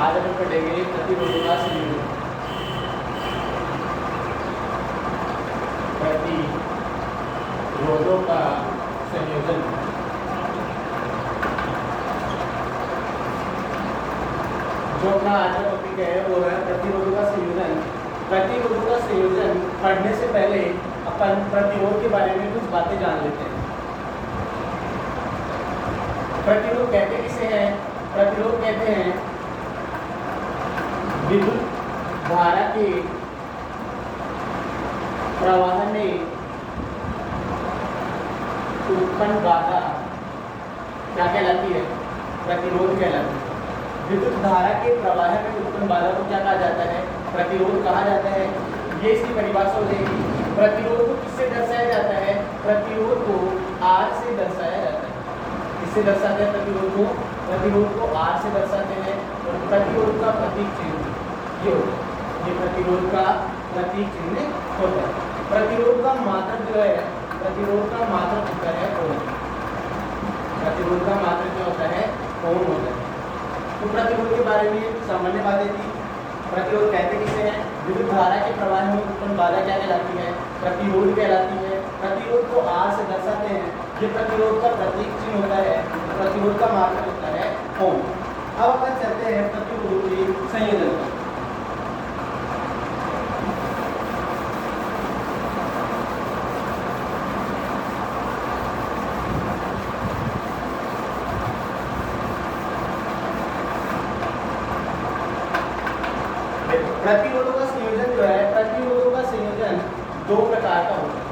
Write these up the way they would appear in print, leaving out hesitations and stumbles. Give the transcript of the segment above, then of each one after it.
आज हम पढ़ेंगे प्रतिरोधों का संयोजन। प्रतिरोधों का संयोजन। जो अपना आज का टॉपिक है वो है प्रतिरोधों का संयोजन। प्रतिरोधों का संयोजन पढ़ने से पहले अपन प्रतिरोध के बारे में कुछ बातें जान लेते हैं। प्रतिरोध कहते किसे हैं? प्रतिरोध कहते हैं विद्युत धारा के प्रवाह में उत्पन्न बाधा क्या कहलाती है? प्रतिरोध कहलाती है। विद्युत धारा के प्रवाह में उत्पन्न बाधा को क्या कहा जाता है? प्रतिरोध कहा जाता है। ये इसकी परिभाषा हो जाएगी। प्रतिरोध को किससे दर्शाया जाता है? प्रतिरोध को R से दर्शाया जाता है। किससे दर्शाते हैं प्रतिरोध को? प्रतिरोध को R से दर्शाते हैं। और प्रतिरोध का प्रतीक चिन्ह ये होता है। ये प्रतिरोध का प्रतीक चिन्ह होता है। प्रतिरोध का मात्रक जो है, प्रतिरोध का मात्रक होता है ओम। प्रतिरोध का मात्रक क्या होता है? ओम होता है। तो प्रतिरोध के बारे में सामान्य बातें थी। प्रतिरोध कहते किसे हैं? विद्युत धारा के प्रवाह में उत्पन्न बाधा क्या कहलाती है? प्रतिरोध कहलाती है। प्रतिरोध को R से दर्शाते हैं। ये प्रतिरोध का प्रतीक चिन्ह होता है। प्रतिरोध का मात्रक होता है ओम। अब अपन चलते हैं प्रतिरोधों के संयोजन पर। प्रतिरोधों का संयोजन जो है, प्रतिरोधों का संयोजन दो प्रकार का होता है।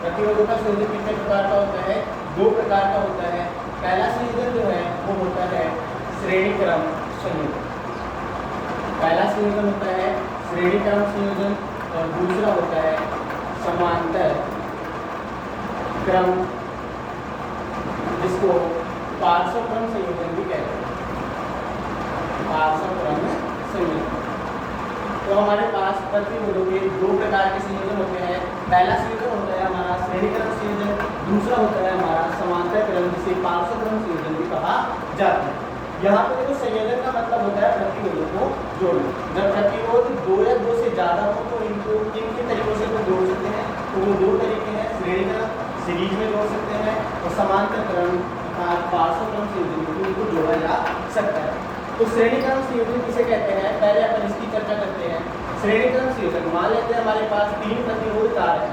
प्रतिरोधों का संयोजन कितने प्रकार का होता है? दो प्रकार का होता है। पहला संयोजन जो है वो होता है श्रेणी क्रम संयोजन। पहला संयोजन होता है श्रेणी क्रम संयोजन और दूसरा होता है समांतर क्रम, जिसको पार्श्व क्रम संयोजन भी कहते हैं। पार्श्व क्रम संयोजन। तो हमारे पास प्रतिरोधों के दो प्रकार के संयोजन होते हैं। पहला संयोजन होता है हमारा श्रेणी क्रम संयोजन, दूसरा होता है हमारा समांतर क्रम, जिसे पार्श्व क्रम संयोजन भी कहा जाता है। यहाँ पे देखो संयोजन का मतलब होता है प्रतिरोधों को जोड़ना। जब प्रतिरोध दो या दो से ज्यादा हो तो इनको किन किन तरीकों से जोड़ सकते हैं? तो वो दो तरीके हैं, श्रेणी क्रम सीरीज में जोड़ सकते हैं और समांतर क्रम पार्श्व क्रम संयोजन में इनको जोड़ा जा सकता है। तो श्रेणी क्रम संयोजन किसे कहते हैं? पहले अपन इसकी चर्चा करते हैं। श्रेणी क्रम संयोजन, मान लेते हैं हमारे पास तीन प्रतिरोध तार है।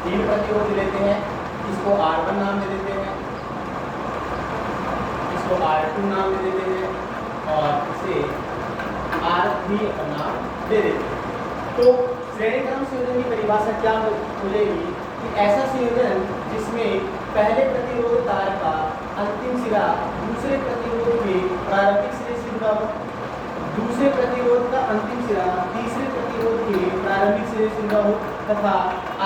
तीन प्रतिरोध लेते हैं, इसको R1 नाम दे देते हैं, इसको R2 नाम दे देते हैं और इसे R3 नाम दे देते हैं। तो श्रेणी क्रम संयोजन की परिभाषा क्या हो जाएगी कि ऐसा संयोजन जिसमें पहले प्रतिरोध तार का अंतिम सिरा दूसरे प्रतिरोध के प्रारंभिक सिरे से जुड़ा हो, दूसरे प्रतिरोध का अंतिम सिरा तीसरे प्रतिरोध के प्रारंभिक सिरे से जुड़ा हो तथा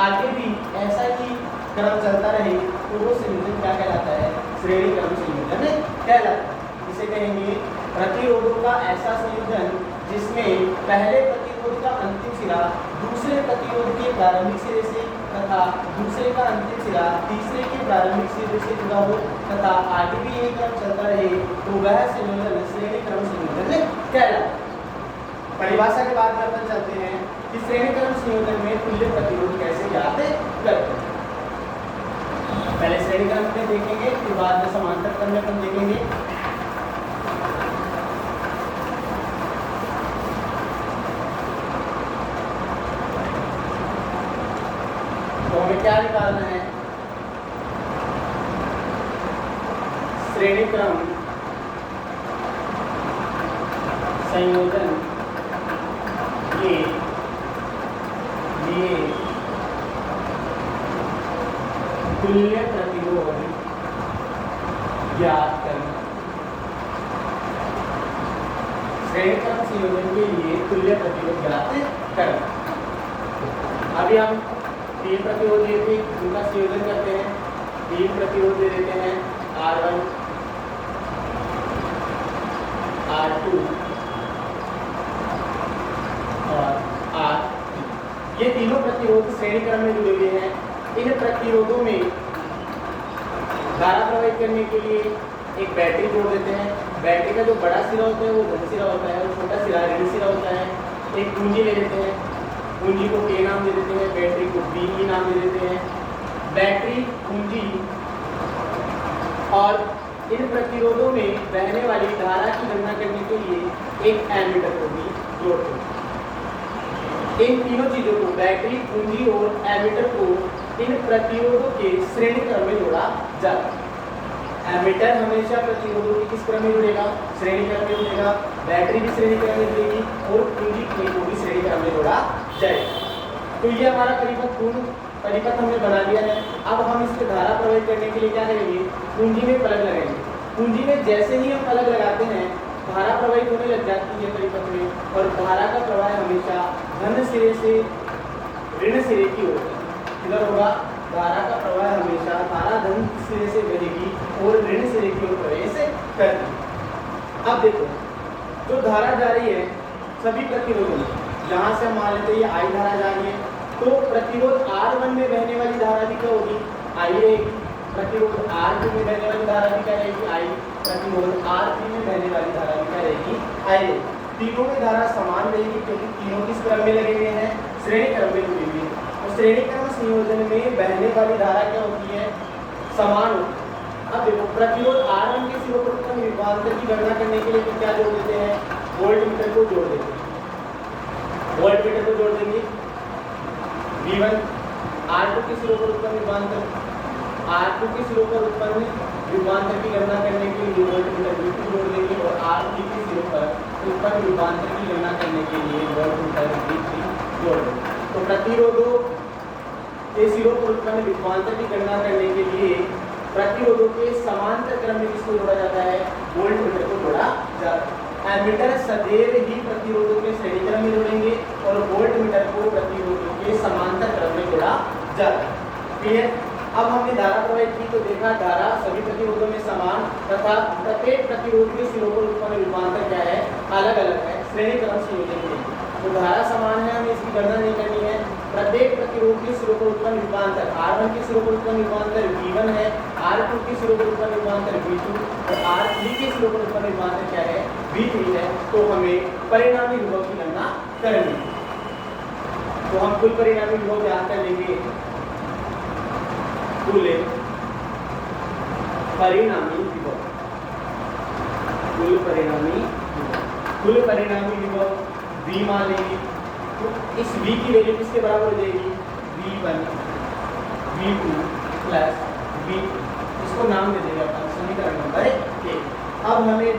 आगे भी ऐसा ही क्रम चलता रहे, तो वो संयोजन क्या कहलाता है? श्रेणी क्रम संयोजन कहलाता है। इसे कहेंगे प्रतिरोधों का ऐसा संयोजन जिसमें पहले प्रतिरोध का अंतिम सिरा दूसरे प्रतिरोध के प्रारंभिक सिरे से तथा दूसरे का अंतिम सिरा तीसरे के प्रारंभिक सिरे से जुड़ा हो तथा आगे भी यही क्रम चलता रहे, तो वह संयोजन श्रेणी क्रम संयोजन कहलाता है। परिभाषा के बाद में अपन चलते हैं कि श्रेणी क्रम संयोजन में तुल्य प्रतिरोध कैसे ज्ञात करते हैं। पहले श्रेणी क्रम में देखेंगे, फिर बाद में समांतर क्रम में अपन देखेंगे। तो हमें क्या निकालना है? श्रेणी क्रम संयोजन के लिए तुल्य प्रतिरोध ज्ञात करना। श्रेणी क्रम संयोजन के लिए तुल्य प्रतिरोध ज्ञात करना। अभी हम तीन प्रतिरोध लेते हैं, उनका संयोजन करते हैं। तीन प्रतिरोध ले लेते हैं, R1, R2 और R3। ये तीनों प्रतिरोध श्रेणी क्रम में जुड़े हुए हैं। इन प्रतिरोधों में धारा प्रवाहित करने के लिए एक बैटरी जोड़ देते हैं। बैटरी का जो बड़ा सिरा होता है वो धन सिरा होता है और छोटा सिरा ऋण सिरा होता है। एक पूंजी ले लेते हैं, पूंजी को के नाम दे देते हैं, बैटरी को बी नाम दे देते हैं। बैटरी, पूंजी और इन प्रतिरोधों में बहने वाली धारा की गणना करने के लिए एक एमीटर को भी जोड़ते हैं। इन तीनों चीजों को, बैटरी, पूंजी और एमीटर को, इन प्रतिरोधों के श्रेणी क्रम में जोड़ा जाता है। एमीटर हमेशा प्रतिरोधों के किस क्रम में जुड़ेगा? श्रेणी क्रम में जुड़ेगा। बैटरी भी श्रेणी क्रम में जुड़ेगी और पूंजी को भी श्रेणी क्रम में जोड़ा जाएगा। तो ये हमारा परिपथ हमने बना लिया है। अब हम इसके धारा प्रवाहित करने के लिए क्या करेंगे? पूंजी में प्लग लगाएंगे। पूंजी में जैसे ही हम प्लग लगाते हैं धारा प्रवाहित होने लग जाती है परिपथ में, और धारा का प्रवाह हमेशा धन सिरे से ऋण सिरे की ओर किधर होगा? धारा का प्रवाह हमेशा धारा धन सिरे से बहेगी और ऋण सिरे की ओर प्रवेश करती। अब देखो, जो धारा जा रही है सभी प्रतिरोधों में, जहाँ से हम मान लेते हैं ये आई धारा जा रही है, तो प्रतिरोध R1 में बहने वाली धारा भी क्या होगी? आई रहेगी। प्रतिरोध R2 में बहने वाली धारा भी क्या रहेगी? आई। प्रतिरोध R3 में बहने वाली धारा भी क्या रहेगी? आई रहेगी। तीनों में धारा समान रहेगी क्योंकि तीनों किस क्रम में लगे हुए हैं? श्रेणी क्रम में जुड़ी हुई है। तो श्रेणी क्रम संयोजन में बहने वाली धारा क्या होती है? समान होती है। अब देखो, प्रतिरोध R1 के सिरों पर उत्पन्न विभवांतर की गणना करने के लिए क्या जोड़ देते हैं? वोल्टमीटर को जोड़ देते हैं। वोल्टमीटर को जोड़ देंगे। V1 R2 के सिरों पर उत्पन्न विभवांतर, R2 के सिरों पर उत्पन्न विभवांतर की गणना करने के लिए वोल्टमीटर V2 जोड़ देंगे, और R3 के सिरों पर उत्पन्न विभवांतर की गणना करने के लिए वोल्टमीटर V3 जोड़ देंगे। तो प्रतिरोधों के सिरों पर उत्पन्न विभवांतर की गणना करने के लिए प्रतिरोधों के समांतर क्रम में किसको जोड़ा जाता है? वोल्टमीटर को जोड़ा जाता है। एमीटर सदैव ही प्रतिरोधों के श्रेणी क्रम में जोड़ेंगे और वोल्टमीटर को प्रतिरोधों के समांतर क्रम में जोड़ा जाता है। क्लियर? अब हमने धारा प्रवाहित की तो देखा धारा सभी प्रतिरोधों में समान तथा प्रत्येक प्रतिरोध के सिरों पर उत्पन्न विभवांतर क्या है? अलग अलग है, श्रेणी क्रम संयोजन में। तो धारा समान है, हमें इसकी गणना नहीं करनी है। प्रत्येक प्रतिरोध के सिरों पर उत्पन्न विभवांतर, R1 के सिरों पर उत्पन्न विभवांतर V1 है, R2 के सिरों पर उत्पन्न विभवांतर V2 और R3 के सिरों पर उत्पन्न विभवांतर क्या है? V3 है। तो हमें परिणामी विभव की गणना करनी है। तो हम कुल परिणामी विभव ज्ञात कर लेंगे। कुल परिणामी विभव, कुल परिणामी विभव V मान लेंगे। तो इस V की वैल्यू किसके बराबर हो जाएगी? V1 V2 प्लस V, इसको नाम दे देंगे अपन समीकरण नंबर 1। अब हमें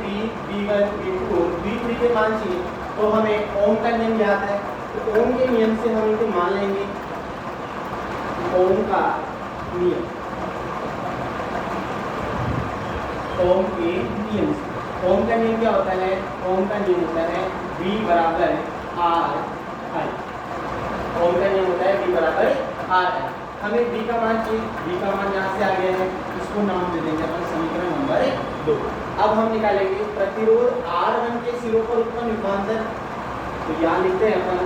V1 V2 V3 के मान चाहिए, तो हमें ओम का नियम याद है। तो ओम के नियम से हम इनको मान लेंगे। ओम का नियम, ओम के नियम से, ओम का नियम क्या होता है? ओम का नियम होता है V बराबर R I। ओम का नियम होता है V बराबर R I। हमें V का मान चाहिए। V का मान यहाँ से आ गया है, इसको नाम दे देंगे अपन समीकरण नंबर 2। अब हम निकालेंगे प्रतिरोध R1 के सिरों पर उत्पन्न विभवांतर। तो यहाँ लिखते हैं अपन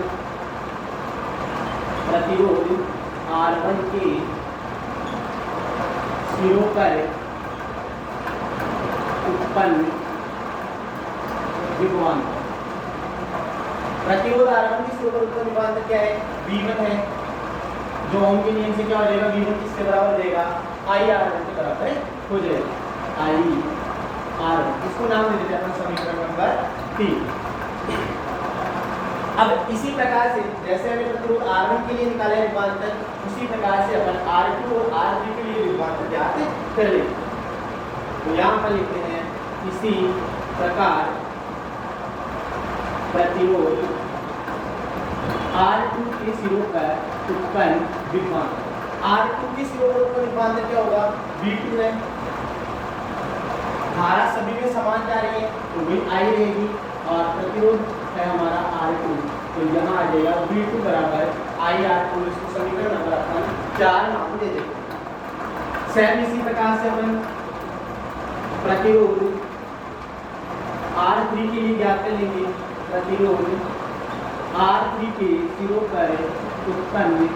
प्रतिरोध R1 के सिरों पर उत्पन्न विभवांतर। प्रतिरोध R1 के सिरों पर उत्पन्न विभवांतर क्या है? V1 है। जो ओम के नियम से क्या हो जाएगा? V1 किसके बराबर देगा? IR1 के बराबर हो जाएगा। IR1, इसको नाम दे देते हैं समीकरण नंबर 3। अब इसी प्रकार से जैसे हमने प्रतिरोध R1 के लिए निकाला है विभवांतर, उसी प्रकार से अपन R2 और R3 के लिए विभवांतर ज्ञात कर लेंगे। तो यहाँ पर लिखते हैं इसी प्रकार प्रतिरोध R2 के सिरों पर उत्पन्न विभवांतर, R2 के सिरों पर उत्पन्न विभवांतर क्या होगा? V2 है। धारा सभी में समान जा रही है तो वही I रहेगी, और प्रतिरोध है हमारा R2, तो यहाँ आ जाएगा V2 बराबर IR2। इसको समीकरण नंबर अपन 4 नाम दे देंगे। सेम इसी प्रकार से अपन प्रतिरोध R3 के लिए ज्ञात कर लेंगे। प्रतिरोध R3 के सिरों पर उत्पन्न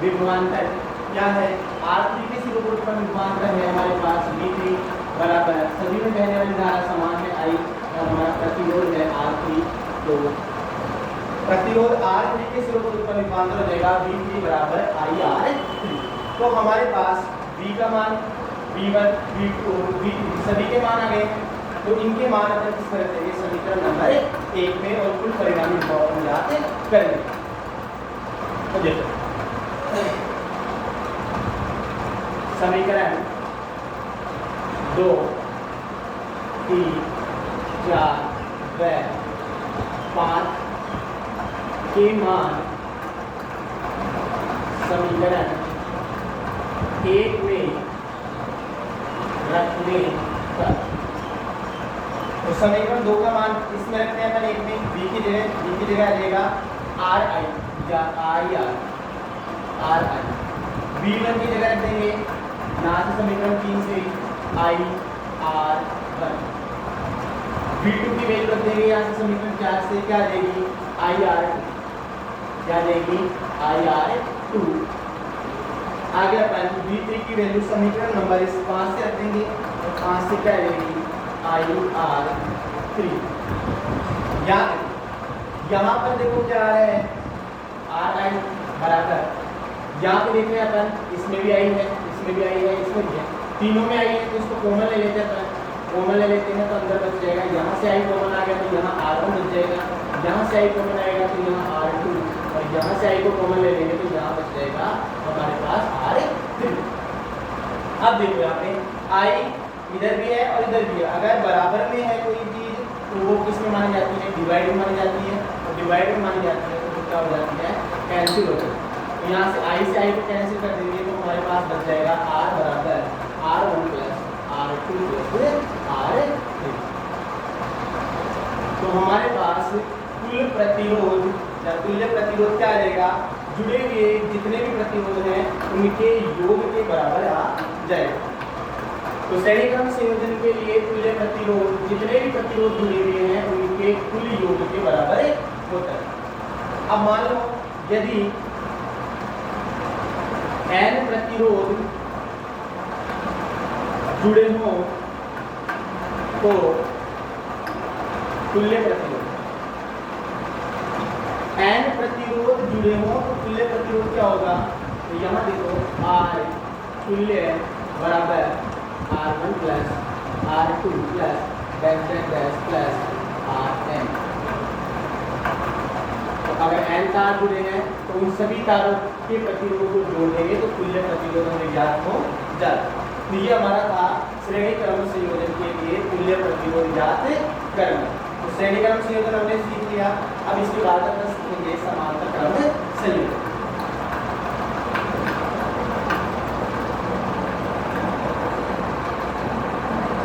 विभवांतर क्या है? R3 के सिरों पर उत्पन्न विभवांतर है हमारे पास V3, बराबर सभी में बहने वाली धारा समान है I और हमारा प्रतिरोध है R3। तो प्रतिरोध R3 के सिरों पर रूपांतर हो जाएगा V3 बराबर IR3। तो हमारे पास V का मान, V1, V2, V3 सभी के मान आ गए। तो इनके मान अपन किस तरह देंगे समीकरण नंबर 1 में और कुल परिणामी विभव ज्ञात करेंगे। तो देखो समीकरण 2, 3, 4 व 5 के मान समीकरण 1 में रखने पर, तो समीकरण 2 का मान इसमें रखते हैं अपन 1 में, v की जगह आ जाएगा RI या IR RI। v1 की जगह रख देंगे यहाँ से समीकरण 3 से IR1। v2 की वैल्यू रख देंगे यहाँ से समीकरण 4 से क्या आ जाएगी IR2, क्या आ जाएगी IR2। आगे अपन v3 की वैल्यू समीकरण नंबर 5 से रख देंगे और 5 से क्या आ जाएगी IR3। यहाँ पर देखो क्या आ रहा है RI बराबर, यहाँ पे देख रहे हैं अपन इसमें भी आई है, इसमें भी आई है, इसमें भी है, तीनों में आई है। तो इसको कॉमन ले लेते हैं अपन, कॉमन ले लेते हैं तो अंदर बच जाएगा। यहाँ से आई कॉमन आ गया तो यहाँ R1 बच जाएगा, यहाँ से आई कॉमन आएगा तो यहाँ R2 और यहाँ से आई को कॉमन ले लेंगे तो यहाँ बच जाएगा हमारे पास R3। अब देखो यहाँ पे I इधर भी है और इधर भी है। अगर बराबर में है कोई चीज तो वो किस में मानी जाती है डिवाइड में मानी जाती है, तो डिवाइड में मानी जाती है तो क्या हो जाती है कैंसिल हो जाती है। तो यहाँ से I से I को कैंसिल कर देंगे तो हमारे पास बच जाएगा R बराबर R1 plus R2 plus R3। तो हमारे पास कुल प्रतिरोध या तुल्य प्रतिरोध क्या आ जाएगा, जुड़े हुए जितने भी प्रतिरोध हैं उनके योग के बराबर आ जाएगा। तो श्रेणी क्रम संयोजन के लिए तुल्य प्रतिरोध जितने भी प्रतिरोध जुड़े हुए हैं उनके कुल योग के बराबर होता है। अब मान लो यदि n प्रतिरोध जुड़े हों तो तुल्य प्रतिरोध, n प्रतिरोध जुड़े हों तो तुल्य प्रतिरोध क्या होगा, तो यहाँ देखो R तुल्य बराबर R1 plus R2 plus dash dash dash plus Rn। तो अगर n तार जुड़े हैं तो उन सभी तारों के प्रतिरोध को जोड़ देंगे तो तुल्य प्रतिरोध हमें ज्ञात हो जाता। तो ये हमारा था श्रेणी क्रम संयोजन के लिए तुल्य प्रतिरोध ज्ञात करना। तो श्रेणी क्रम संयोजन हमने सीख लिया। अब इसके बाद अपन सीखेंगे समांतर क्रम